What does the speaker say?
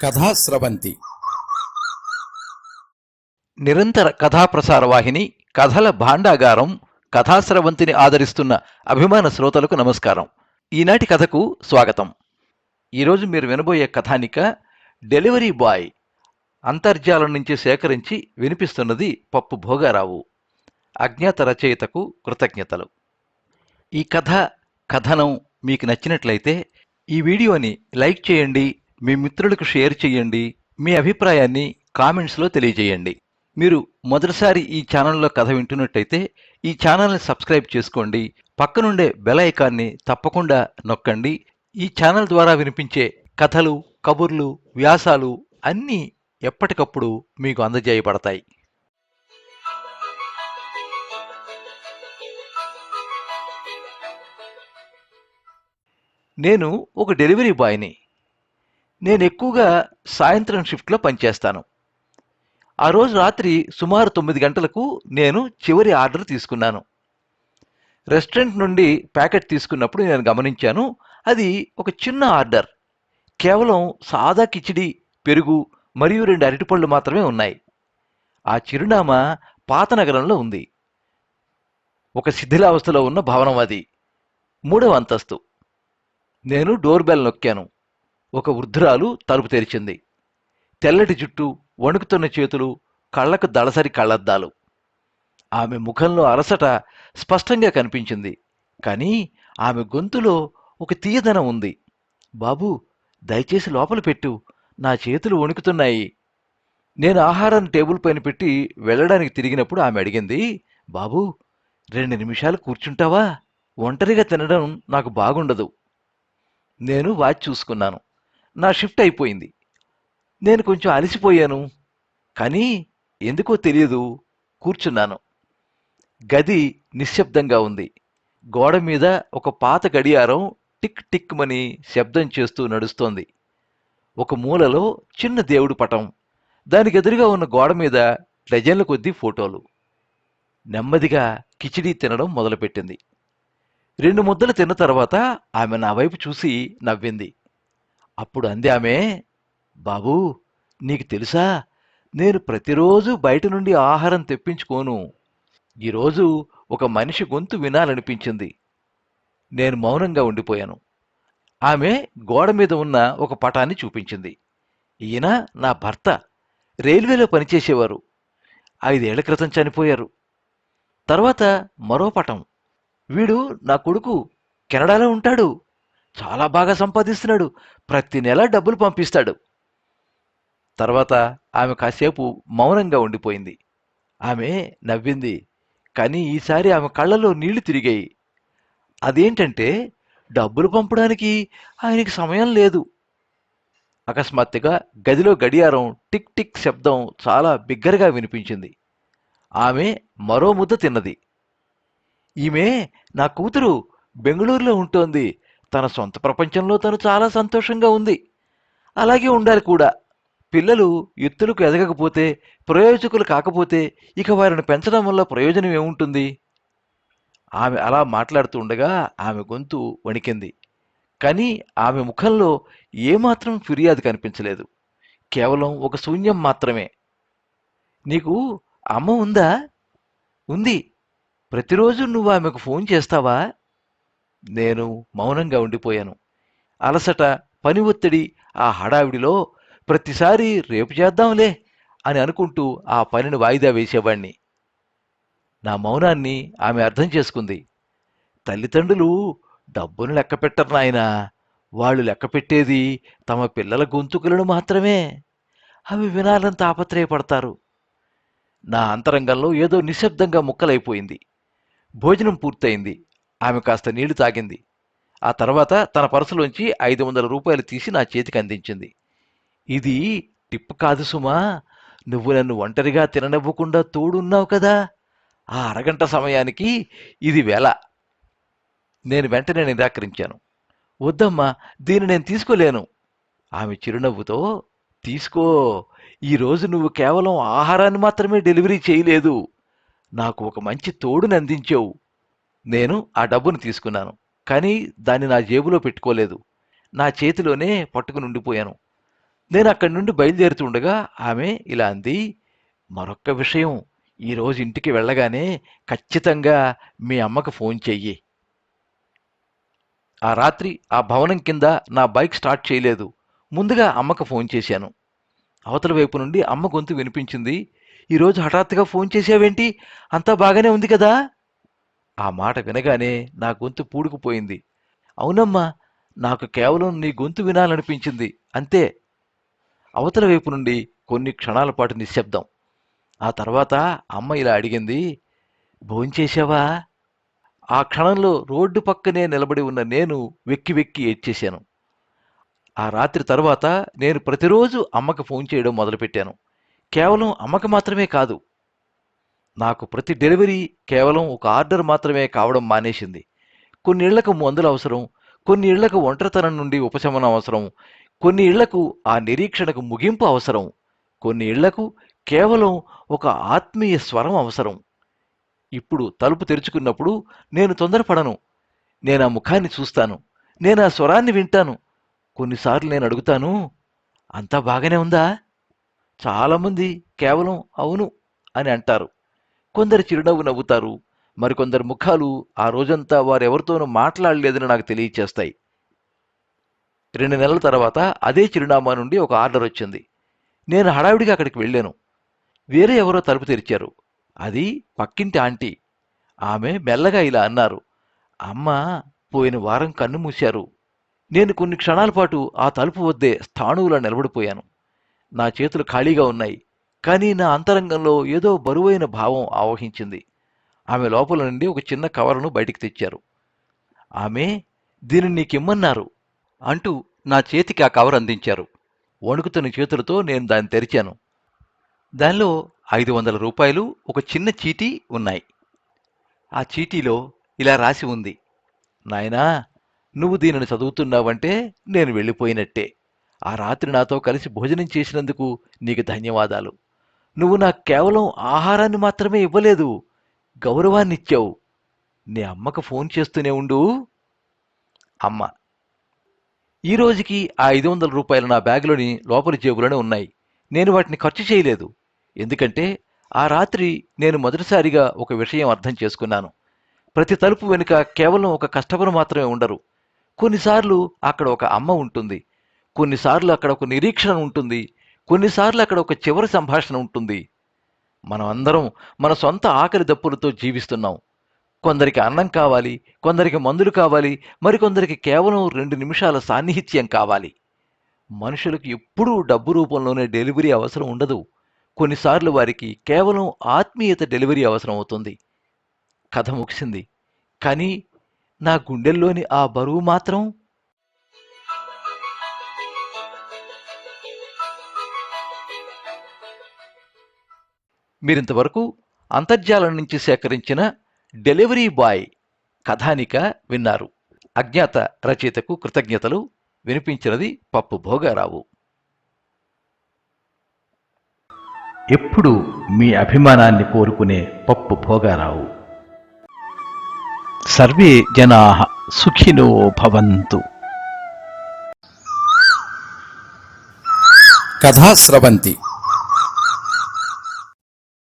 కథాస్రవంతి నిరంతర కథాప్రసార వాహిని కథల భాండాగారం కథాస్రవంతిని ఆదరిస్తున్న అభిమాన శ్రోతలకు నమస్కారం. ఈనాటి కథకు స్వాగతం. ఈరోజు మీరు వినబోయే కథానిక డెలివరీ బాయ్. అంతర్జాలం నుంచి సేకరించి వినిపిస్తున్నది పప్పు భోగారావు. అజ్ఞాత రచయితకు కృతజ్ఞతలు. ఈ కథనం మీకు నచ్చినట్లయితే ఈ వీడియోని లైక్ చేయండి, మీ మిత్రులకు షేర్ చేయండి, మీ అభిప్రాయాన్ని కామెంట్స్లో తెలియజేయండి. మీరు మొదటిసారి ఈ ఛానల్లో కథ వింటున్నట్టయితే ఈ ఛానల్ని సబ్స్క్రైబ్ చేసుకోండి. పక్కనుండే బెల్ ఐకాన్ని తప్పకుండా నొక్కండి. ఈ ఛానల్ ద్వారా వినిపించే కథలు, కబుర్లు, వ్యాసాలు అన్నీ ఎప్పటికప్పుడు మీకు అందజేయబడతాయి. నేను ఒక డెలివరీ బాయ్ని. నేను ఎక్కువగా సాయంత్రం షిఫ్ట్లో పనిచేస్తాను. ఆ రోజు రాత్రి సుమారు 9 గంటలకు నేను చివరి ఆర్డర్ తీసుకున్నాను. రెస్టారెంట్ నుండి ప్యాకెట్ తీసుకున్నప్పుడు నేను గమనించాను, అది ఒక చిన్న ఆర్డర్. కేవలం సాదా కిచిడి, పెరుగు మరియు 2 అరటిపళ్ళు మాత్రమే ఉన్నాయి. ఆ చిరునామా పాత నగరంలో ఉంది. ఒక శిథిలావస్థలో ఉన్న భవనం అది. 3వ అంతస్తు. నేను డోర్ బెల్ నొక్కాను. ఒక వృద్ధురాలు తలుపు తెరిచింది. తెల్లటి జుట్టు, వణుకుతున్న చేతులు, కళ్లకు దళసరి కళ్లద్దాలు. ఆమె ముఖంలో అలసట స్పష్టంగా కనిపించింది. కానీ ఆమె గొంతులో ఒక తీయదనం ఉంది. బాబూ, దయచేసి లోపల పెట్టు, నా చేతులు వణుకుతున్నాయి. నేను ఆహారాన్ని టేబుల్ పైన పెట్టి వెళ్ళడానికి తిరిగినప్పుడు ఆమె అడిగింది, బాబూ, 2 నిమిషాలు కూర్చుంటావా? ఒంటరిగా తినడం నాకు బాగుండదు. నేను వాచ్ చూసుకున్నాను. నా షిఫ్ట్ అయిపోయింది. నేను కొంచెం అలసిపోయాను, కానీ ఎందుకో తెలియదు కూర్చున్నాను. గది నిశ్శబ్దంగా ఉంది. గోడ మీద ఒక పాత గడియారం టిక్ టిక్ మని శబ్దం చేస్తూ నడుస్తోంది. ఒక మూలలో చిన్న దేవుడి పటం, దానికి ఎదురుగా ఉన్న గోడ మీద డజన్ల కొద్దీ ఫోటోలు. నెమ్మదిగా కిచిడీ తినడం మొదలుపెట్టింది. 2 ముద్దలు తిన్న తర్వాత ఆమె నా వైపు చూసి నవ్వింది. అప్పుడు అంది ఆమె, బాబూ, నీకు తెలుసా, నేను ప్రతిరోజు బయట నుండి ఆహారం తెప్పించుకోను. ఈరోజు ఒక మనిషి గొంతు వినాలనిపించింది. నేను మౌనంగా ఉండిపోయాను. ఆమె గోడ మీద ఉన్న ఒక పటాన్ని చూపించింది. ఈయన నా భర్త. రైల్వేలో పనిచేసేవారు. 5 ఏళ్ల క్రితం చనిపోయారు. తర్వాత మరో పటం. వీడు నా కొడుకు. కెనడాలో ఉంటాడు. చాలా బాగా సంపాదిస్తున్నాడు. ప్రతి నెల డబ్బులు పంపిస్తాడు. తర్వాత ఆమె కాసేపు మౌనంగా ఉండిపోయింది. ఆమె నవ్వింది. కానీ ఈసారి ఆమె కళ్ళలో నీళ్లు తిరిగాయి. అదేంటంటే, డబ్బులు పంపడానికి ఆయనకి సమయం లేదు. అకస్మాత్తుగా గదిలో గడియారం టిక్ టిక్ శబ్దం చాలా బిగ్గరగా వినిపించింది. ఆమె మరో ముద్ద తిన్నది. ఈమె నా కూతురు. బెంగళూరులో ఉంటోంది. తన సొంత ప్రపంచంలో తను చాలా సంతోషంగా ఉంది. అలాగే ఉండాలి కూడా. పిల్లలు ఎత్తులకు ఎదగకపోతే, ప్రయోజకులు కాకపోతే ఇక వారిని పెంచడం వల్ల ప్రయోజనం ఏముంటుంది? ఆమె అలా మాట్లాడుతూ ఉండగా ఆమె గొంతు వణికింది. కానీ ఆమె ముఖంలో ఏమాత్రం ఫిర్యాదు కనిపించలేదు. కేవలం ఒక శూన్యం మాత్రమే. నీకు అమ్మ ఉందా? ఉంది. ప్రతిరోజు నువ్వు ఆమెకు ఫోన్ చేస్తావా? నేను మౌనంగా ఉండిపోయాను. అలసట, పని ఒత్తిడి, ఆ హడావిడిలో ప్రతిసారి రేపు చేద్దాంలే అని అనుకుంటూ ఆ పనిని వాయిదా వేసేవాణ్ణి. నా మౌనాన్ని ఆమె అర్థం చేసుకుంది. తల్లిదండ్రులు డబ్బును లెక్కపెట్టరు నాయనా. వాళ్ళు లెక్కపెట్టేది తమ పిల్లల గొంతుకులను మాత్రమే. అవి వినాలని తాపత్రయపడతారు. నా అంతరంగంలో ఏదో నిశ్శబ్దంగా ముక్కలైపోయింది. భోజనం పూర్తయింది. ఆమె కాస్త నీళ్లు తాగింది. ఆ తర్వాత తన పర్సులోంచి 500 రూపాయలు తీసి నా చేతికి అందించింది. ఇది టిప్ కాదు సుమా. నువ్వు నన్ను ఒంటరిగా తిననివ్వకుండా తోడున్నావు కదా, ఆ అరగంట సమయానికి ఇది వెల. నేను వెంటనే నిరాకరించాను. వద్దమ్మా, దీన్ని నేను తీసుకోలేను. ఆమె చిరునవ్వుతో, తీసుకో. ఈరోజు నువ్వు కేవలం ఆహారాన్ని మాత్రమే డెలివరీ చేయలేదు, నాకు ఒక మంచి తోడుని అందించావు. నేను ఆ డబ్బును తీసుకున్నాను. కానీ దాన్ని నా జేబులో పెట్టుకోలేదు. నా చేతిలోనే పట్టుకుని ఉండిపోయాను. నేను అక్కడి నుండి బయలుదేరుతుండగా ఆమె ఇలా అంది, మరొక్క విషయం, ఈరోజు ఇంటికి వెళ్ళగానే ఖచ్చితంగా మీ అమ్మకు ఫోన్ చెయ్యి. ఆ రాత్రి ఆ భవనం కింద నా బైక్ స్టార్ట్ చేయలేదు. ముందుగా అమ్మకు ఫోన్ చేశాను. అవతల వైపు నుండి అమ్మ గొంతు వినిపించింది. ఈరోజు హఠాత్తుగా ఫోన్ చేసావేంటి? అంతా బాగానే ఉంది కదా? ఆ మాట వినగానే నా గొంతు పూడుకుపోయింది. అవునమ్మా, నాకు కేవలం నీ గొంతు వినాలనిపించింది అంతే. అవతల వైపు నుండి కొన్ని క్షణాల పాటు నిశ్శబ్దం. ఆ తర్వాత అమ్మ ఇలా అడిగింది, భోంచేశావా? ఆ క్షణంలో రోడ్డు పక్కనే నిలబడి ఉన్న నేను వెక్కి వెక్కి ఏడ్చేశాను. ఆ రాత్రి తర్వాత నేను ప్రతిరోజు అమ్మకి ఫోన్ చేయడం మొదలుపెట్టాను. కేవలం అమ్మకి మాత్రమే కాదు, నాకు ప్రతి డెలివరీ కేవలం ఒక ఆర్డర్ మాత్రమే కావడం మానేసింది. కొన్ని ఇళ్లకు మందులు అవసరం, కొన్ని ఇళ్లకు ఒంటరితనం నుండి ఉపశమనం అవసరం, కొన్ని ఇళ్లకు ఆ నిరీక్షణకు ముగింపు అవసరం, కొన్ని ఇళ్లకు కేవలం ఒక ఆత్మీయ స్వరం అవసరం. ఇప్పుడు తలుపు తెరుచుకున్నప్పుడు నేను తొందరపడను. నేనా ముఖాన్ని చూస్తాను. నేనా స్వరాన్ని వింటాను. కొన్నిసార్లు నేను అడుగుతాను, అంతా బాగానే ఉందా? చాలామంది కేవలం అవును అని అంటారు. కొందరు చిరునవ్వు నవ్వుతారు. మరికొందరు ముఖాలు ఆ రోజంతా వారెవరితోనూ మాట్లాడలేదని నాకు తెలియచేస్తాయి. 2 నెలల తర్వాత అదే చిరునామా నుండి ఒక ఆర్డర్ వచ్చింది. నేను హడావిడిగా అక్కడికి వెళ్ళాను. వేరే ఎవరో తలుపు తెరిచారు. అది పక్కింటి ఆంటీ. ఆమె మెల్లగా ఇలా అన్నారు, అమ్మ పోయిన వారం కన్ను మూశారు. నేను కొన్ని క్షణాల పాటు ఆ తలుపు వద్దే స్థాణువులా నిలబడిపోయాను. నా చేతులు ఖాళీగా ఉన్నాయి. కానీ నా అంతరంగంలో ఏదో బరువైన భావం ఆవహించింది. ఆమె లోపల నుండి ఒక చిన్న కవరును బయటికి తెచ్చారు. ఆమె, దీనిని నీకిమ్మన్నారు అంటూ నా చేతికి ఆ కవర్ అందించారు. వణుకుతున్న చేతులతో నేను దాన్ని తెరిచాను. దానిలో 500 రూపాయలు, ఒక చిన్న చీటీ ఉన్నాయి. ఆ చీటీలో ఇలా రాసి ఉంది, నాయనా, నువ్వు దీనిని చదువుతున్నావంటే నేను వెళ్ళిపోయినట్టే. ఆ రాత్రి నాతో కలిసి భోజనం చేసినందుకు నీకు ధన్యవాదాలు. నువ్వు నాకు కేవలం ఆహారాన్ని మాత్రమే ఇవ్వలేదు, గౌరవాన్నిచ్చావు. నీ అమ్మకు ఫోన్ చేస్తూనే ఉండు. అమ్మ. ఈ రోజుకి ఆ 500 రూపాయలు నా బ్యాగులోని లోపలి జేబులోనే ఉన్నాయి. నేను వాటిని ఖర్చు చేయలేదు. ఎందుకంటే ఆ రాత్రి నేను మొదటిసారిగా ఒక విషయం అర్థం చేసుకున్నాను. ప్రతి తలుపు వెనుక కేవలం ఒక కస్టమర్ మాత్రమే ఉండరు. కొన్నిసార్లు అక్కడ ఒక అమ్మ ఉంటుంది. కొన్నిసార్లు అక్కడ ఒక నిరీక్షణ ఉంటుంది. కొన్నిసార్లు అక్కడ ఒక చివరి సంభాషణ ఉంటుంది. మనం అందరం మన సొంత ఆకలి దప్పులతో జీవిస్తున్నాం. కొందరికి అన్నం కావాలి, కొందరికి మందులు కావాలి, మరికొందరికి కేవలం 2 నిమిషాల సాన్నిహిత్యం కావాలి. మనుషులకు ఎప్పుడూ డబ్బు రూపంలోనే డెలివరీ అవసరం ఉండదు. కొన్నిసార్లు వారికి కేవలం ఆత్మీయత డెలివరీ అవసరం అవుతుంది. కథ ముగిసింది. కానీ నా గుండెల్లోని ఆ బరువు మాత్రం. మీరింతవరకు అంతర్జాలం నుంచి సేకరించిన డెలివరీ బాయ్ కథానిక విన్నారు. అజ్ఞాత రచయితకు కృతజ్ఞతలు. వినిపించినది పప్పు భోగారావు. ఎప్పుడు మీ అభిమానాన్ని కోరుకునే పప్పు భోగారావు. సర్వే జనాః సుఖినో భవంతు. కథా స్రవంతి